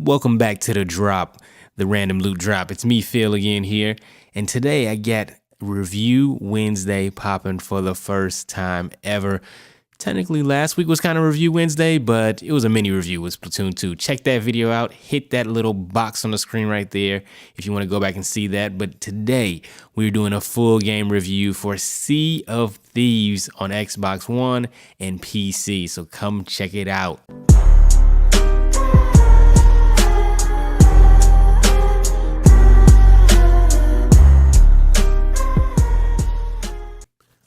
Welcome back to the drop, the random loot drop. It's me, Phil, again here. And today I got Review Wednesday popping for the first time ever. Technically, last week was kind of Review Wednesday, but it was a mini review with Splatoon 2. Check that video out. Hit that little box on the screen right there if you want to go back and see that. But today, we're doing a full game review for Sea of Thieves on Xbox One and PC. So come check it out.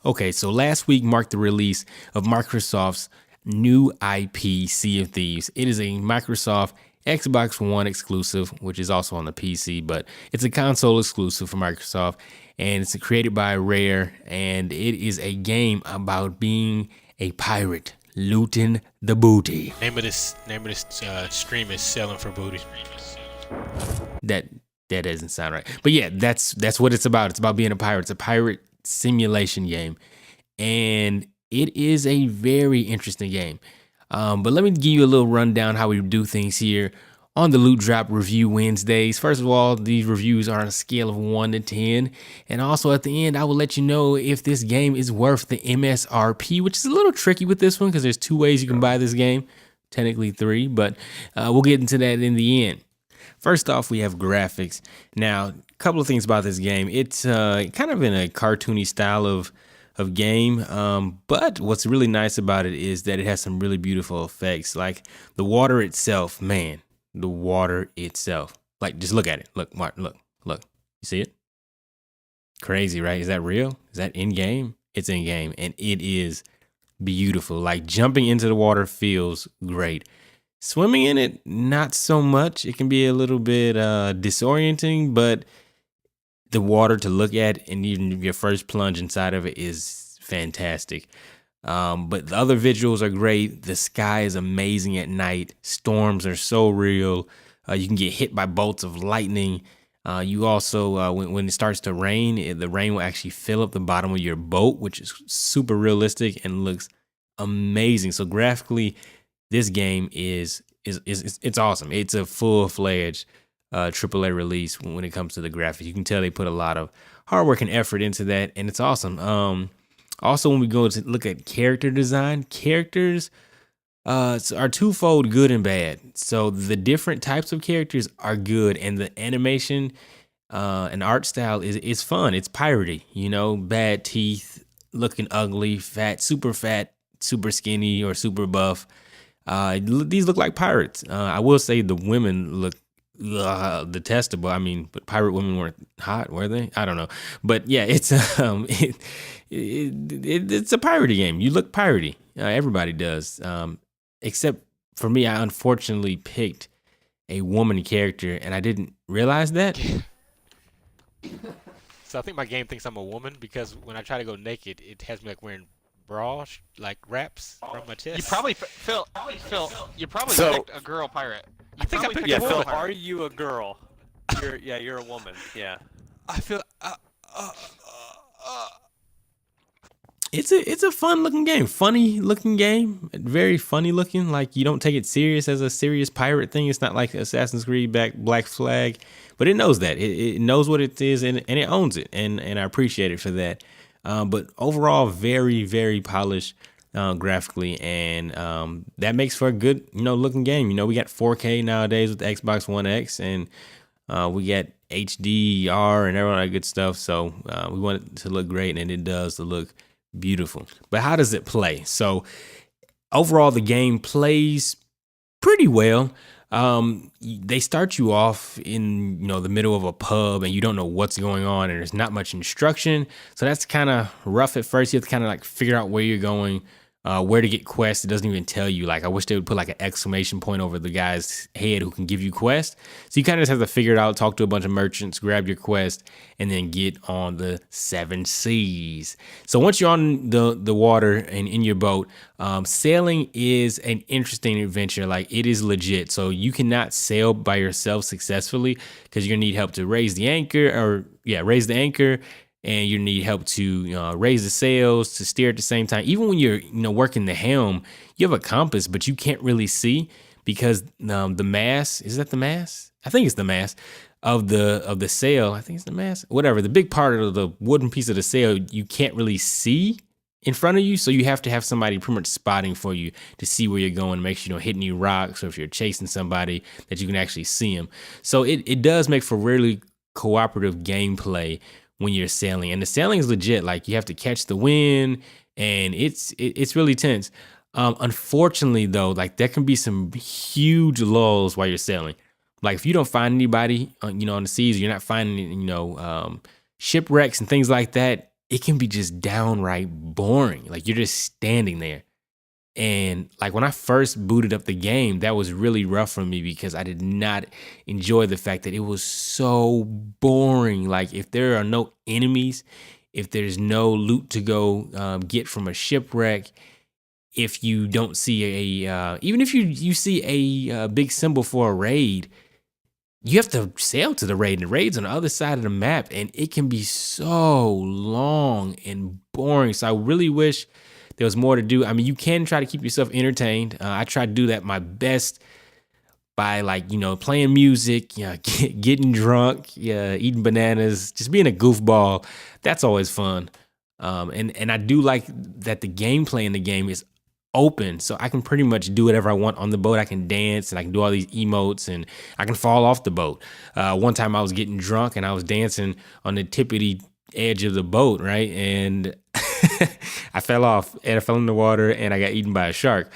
Okay, so last week marked the release of Microsoft's new IP, Sea of Thieves. It is a Microsoft Xbox One exclusive, which is also on the PC, but it's a console exclusive for Microsoft, and it's created by Rare, and it is a game about being a pirate, looting the booty. Name of this stream is Selling for Booty. That doesn't sound right, but yeah, that's what it's about. It's about being a pirate. It's a pirate simulation game, and it is a very interesting game. But let me give you a little rundown how we do things here on the Loot Drop Review Wednesdays. First of all, these reviews are on a scale of 1 to 10, and also at the end I will let you know if this game is worth the MSRP, which is a little tricky with this one because there's 2 ways you can buy this game, technically 3, but we'll get into that in the end. First off, we have graphics. Now, a couple of things about this game. It's kind of in a cartoony style of game, but what's really nice about it is that it has some really beautiful effects. Like the water itself, man, the water itself. Like, just look at it. Look, Martin, look. You see it? Crazy, right? Is that real? Is that in-game? It's in-game, and it is beautiful. Like, jumping into the water feels great. Swimming in it, not so much. It can be a little bit disorienting, but the water to look at and even your first plunge inside of it is fantastic. But the other visuals are great. The sky is amazing at night. Storms are so real. You can get hit by bolts of lightning. You also, when it starts to rain, the rain will actually fill up the bottom of your boat, which is super realistic and looks amazing. So graphically, this game is it's awesome. It's a full-fledged AAA release when it comes to the graphics. You can tell they put a lot of hard work and effort into that, and it's awesome. Also, when we go to look at character design, characters are twofold, good and bad. So the different types of characters are good, and the animation and art style is fun. It's piratey, you know, bad teeth, looking ugly, fat, super skinny, or super buff. These look like pirates. I will say the women look detestable. I mean, but pirate women weren't hot, were they? I don't know. But yeah, it's it's a piratey game. You look piratey. Everybody does. Except for me, I unfortunately picked a woman character, and I didn't realize that. So I think my game thinks I'm a woman because when I try to go naked, it has me like wearing bra like wraps from my chest. You probably Phil. You probably picked a girl pirate. I think I picked a a woman woman. pirate. Are you a girl? You're a woman. Yeah. I feel It's a fun looking game, funny looking game, very funny looking. Like, you don't take it serious as a serious pirate thing. It's not like Assassin's Creed Black Flag, but it knows that it knows what it is, and it owns it, and I appreciate it for that. But overall, very, very polished graphically, and that makes for a good, looking game. We got 4K nowadays with the Xbox One X, and we got HDR and all that good stuff. So we want it to look great, and it does to look beautiful. But how does it play? So overall, the game plays pretty well. They start you off in, the middle of a pub, and you don't know what's going on, and there's not much instruction. So that's kind of rough at first. You have to kind of like figure out where you're going, where to get quests. It doesn't even tell you. Like, I wish they would put like an exclamation point over the guy's head who can give you quests. So you kind of just have to figure it out, talk to a bunch of merchants, grab your quest, and then get on the 7 seas. So once you're on the water and in your boat, sailing is an interesting adventure. Like, it is legit. So you cannot sail by yourself successfully because you're gonna need help to raise the anchor, and you need help to raise the sails, to steer at the same time. Even when you're working the helm, you have a compass, but you can't really see. because the mass, is that the mass? I think it's the mass of the sail. I think it's the mass. Whatever, the big part of the wooden piece of the sail, you can't really see in front of you, so you have to have somebody pretty much spotting for you to see where you're going, make sure you don't hit any rocks, or if you're chasing somebody that you can actually see them. So it does make for really cooperative gameplay when you're sailing, and the sailing is legit. Like, you have to catch the wind, and it's really tense. Unfortunately though, like, there can be some huge lulls while you're sailing. Like, if you don't find anybody on the seas, you're not finding shipwrecks and things like that, it can be just downright boring. Like, you're just standing there. And like, when I first booted up the game, that was really rough for me because I did not enjoy the fact that it was so boring. Like, if there are no enemies, if there's no loot to go get from a shipwreck, if you don't see even if you see a big symbol for a raid, you have to sail to the raid, and the raid's on the other side of the map, and it can be so long and boring. So I really wish there was more to do. I mean, you can try to keep yourself entertained. I try to do that my best by, like, playing music, getting drunk, eating bananas, just being a goofball. That's always fun. And I do like that the gameplay in the game is open, so I can pretty much do whatever I want on the boat. I can dance, and I can do all these emotes, and I can fall off the boat. One time I was getting drunk and I was dancing on the tippity edge of the boat, right? And I fell off, and I fell in the water, and I got eaten by a shark.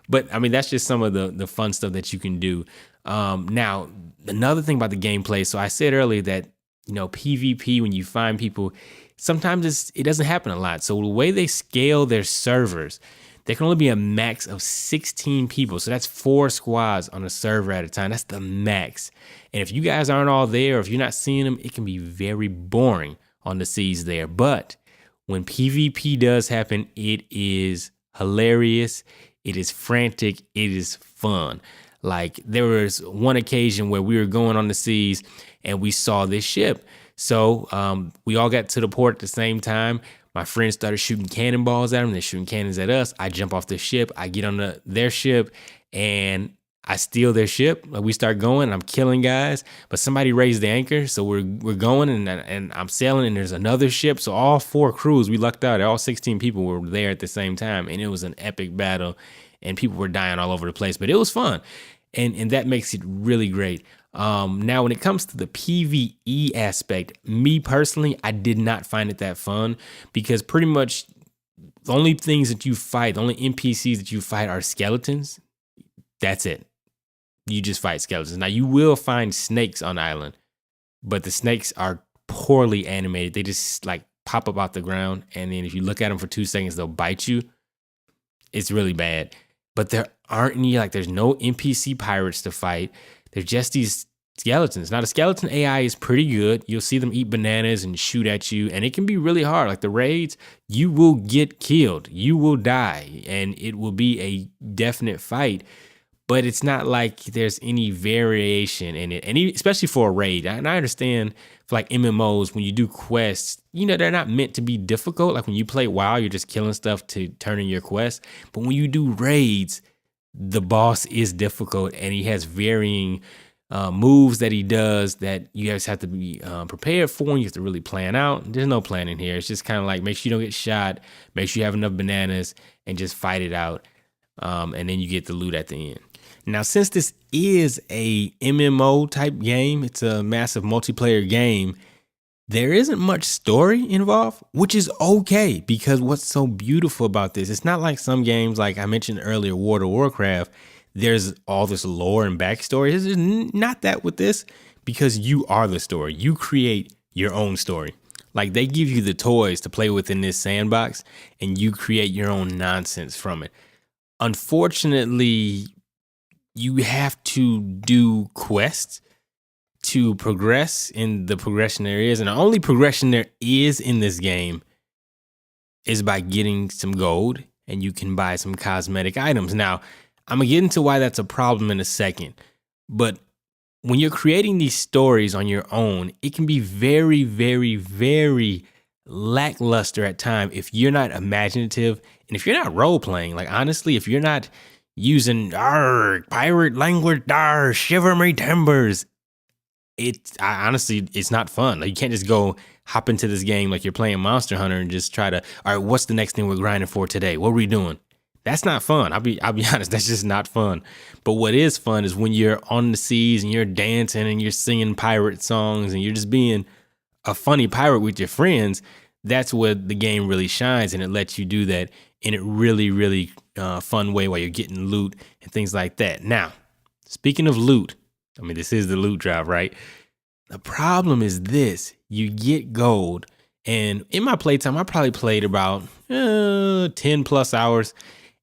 But I mean, that's just some of the fun stuff that you can do. Now, another thing about the gameplay, so I said earlier that PvP, when you find people, sometimes it doesn't happen a lot. So the way they scale their servers, there can only be a max of 16 people. So that's 4 squads on a server at a time. That's the max. And if you guys aren't all there, or if you're not seeing them, it can be very boring on the seas there. But when PvP does happen, it is hilarious. It is frantic. It is fun. Like, there was one occasion where we were going on the seas and we saw this ship. So we all got to the port at the same time. My friends started shooting cannonballs at them. They're shooting cannons at us. I jump off the ship. I get on their ship, and I steal their ship. Like, we start going, and I'm killing guys. But somebody raised the anchor, so we're going, and I'm sailing, and there's another ship. So all 4 crews, we lucked out. All 16 people were there at the same time, and it was an epic battle, and people were dying all over the place. But it was fun, and that makes it really great. Now, when it comes to the PvE aspect, me personally, I did not find it that fun, because pretty much the only things that you fight, the only NPCs that you fight are skeletons. That's it. You just fight skeletons. Now, you will find snakes on the island, but the snakes are poorly animated. They just like pop up out the ground, and then if you look at them for 2 seconds, they'll bite you. It's really bad. But there aren't any, like, there's no NPC pirates to fight. They're just these skeletons. Now, the skeleton AI is pretty good. You'll see them eat bananas and shoot at you, and it can be really hard. Like, the raids, you will get killed. You will die, and it will be a definite fight. But it's not like there's any variation in it, and especially for a raid. And I understand for, like, MMOs, when you do quests, they're not meant to be difficult. Like, when you play WoW, you're just killing stuff to turn in your quest. But when you do raids, the boss is difficult, and he has varying moves that he does that you guys have to be prepared for, and you have to really plan out. There's no planning here. It's just kind of like, make sure you don't get shot, make sure you have enough bananas, and just fight it out. And then you get the loot at the end. Now, since this is a MMO type game, it's a massive multiplayer game, there isn't much story involved, which is okay, because what's so beautiful about this, it's not like some games, like I mentioned earlier, World of Warcraft, there's all this lore and backstory. It's not that with this, because you are the story. You create your own story. Like, they give you the toys to play with in this sandbox, and you create your own nonsense from it. Unfortunately, you have to do quests to progress in the progression there is. And the only progression there is in this game is by getting some gold, and you can buy some cosmetic items. Now, I'm going to get into why that's a problem in a second. But when you're creating these stories on your own, it can be very, very, very lackluster at times if you're not imaginative, and if you're not role playing. Like, honestly, if you're not using pirate language, shiver me timbers. Honestly, it's not fun. Like, you can't just go hop into this game like you're playing Monster Hunter and just try to, all right, what's the next thing we're grinding for today? What are we doing? That's not fun. I'll be honest, that's just not fun. But what is fun is when you're on the seas and you're dancing and you're singing pirate songs and you're just being a funny pirate with your friends. That's where the game really shines, and it lets you do that in a really, really fun way while you're getting loot and things like that. Now, speaking of loot, I mean, this is the loot drive, right? The problem is this: you get gold, and in my playtime, I probably played about 10 plus hours,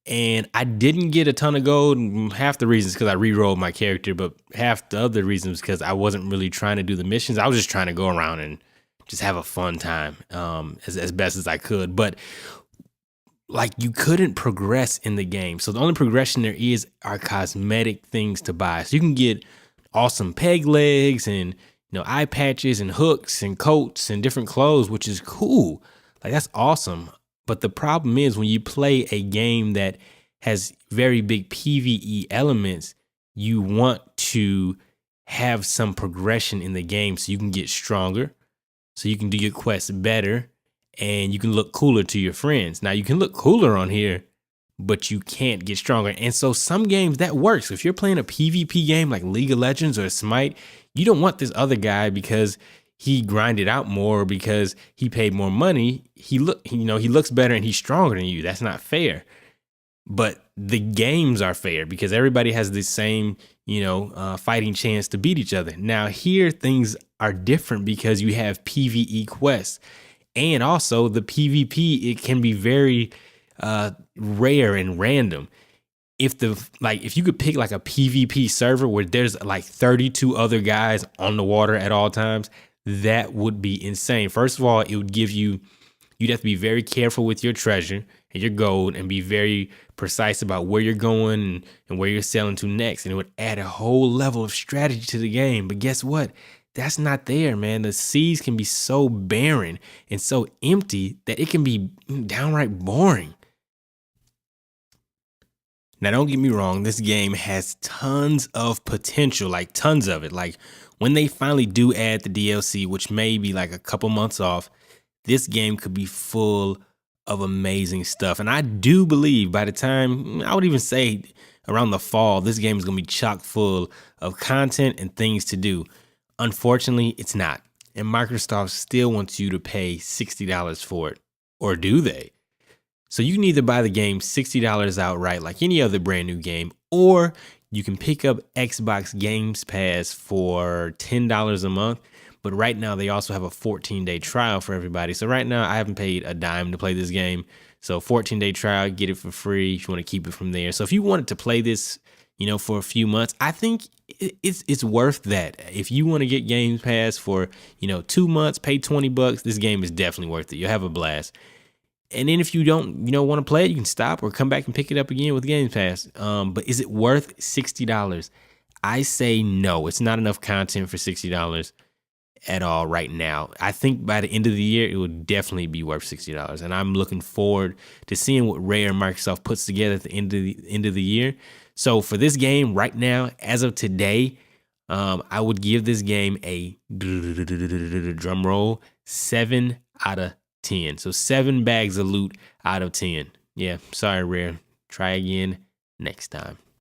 and I didn't get a ton of gold. And half the reasons because I re-rolled my character, but half the other reasons because I wasn't really trying to do the missions. I was just trying to go around and just have a fun time as best as I could. But like, you couldn't progress in the game. So the only progression there is are cosmetic things to buy. So you can get awesome peg legs and eye patches and hooks and coats and different clothes, which is cool. Like, that's awesome. But the problem is when you play a game that has very big PvE elements, you want to have some progression in the game so you can get stronger, so you can do your quests better, and you can look cooler to your friends. Now, you can look cooler on here, but you can't get stronger. And so some games that works. If you're playing a PvP game like League of Legends or Smite, you don't want this other guy because he grinded out more, because he paid more money. He looks better and he's stronger than you. That's not fair. But the games are fair because everybody has the same, fighting chance to beat each other. Now, here things are different because you have PvE quests, and also the PvP, it can be very rare and random. If you could pick like a PvP server where there's like 32 other guys on the water at all times, that would be insane. First of all, it would give you'd have to be very careful with your treasure and your gold and be very precise about where you're going and where you're selling to next. And it would add a whole level of strategy to the game. But guess what? That's not there, man. The seas can be so barren and so empty that it can be downright boring. Now, don't get me wrong. This game has tons of potential, like tons of it. Like, when they finally do add the DLC, which may be like a couple months off, this game could be full of amazing stuff. And I do believe by the time, I would even say around the fall, this game is going to be chock full of content and things to do. Unfortunately, it's not. And Microsoft still wants you to pay $60 for it. Or do they? So you can either buy the game $60 outright like any other brand new game, or you can pick up Xbox Games Pass for $10 a month. But right now, they also have a 14-day trial for everybody. So right now, I haven't paid a dime to play this game. So 14-day trial, get it for free if you want to keep it from there. So if you wanted to play this, for a few months, I think it's worth that. If you want to get Games Pass for, 2 months, pay $20, this game is definitely worth it. You'll have a blast. And then if you don't, want to play it, you can stop or come back and pick it up again with Game Pass. But is it worth $60? I say no. It's not enough content for $60 at all right now. I think by the end of the year, it would definitely be worth $60. And I'm looking forward to seeing what Rare and Microsoft puts together at the end of the year. So for this game right now, as of today, I would give this game a drum roll 7 out of 10. So 7 bags of loot out of 10. Yeah, sorry, Rare. Try again next time.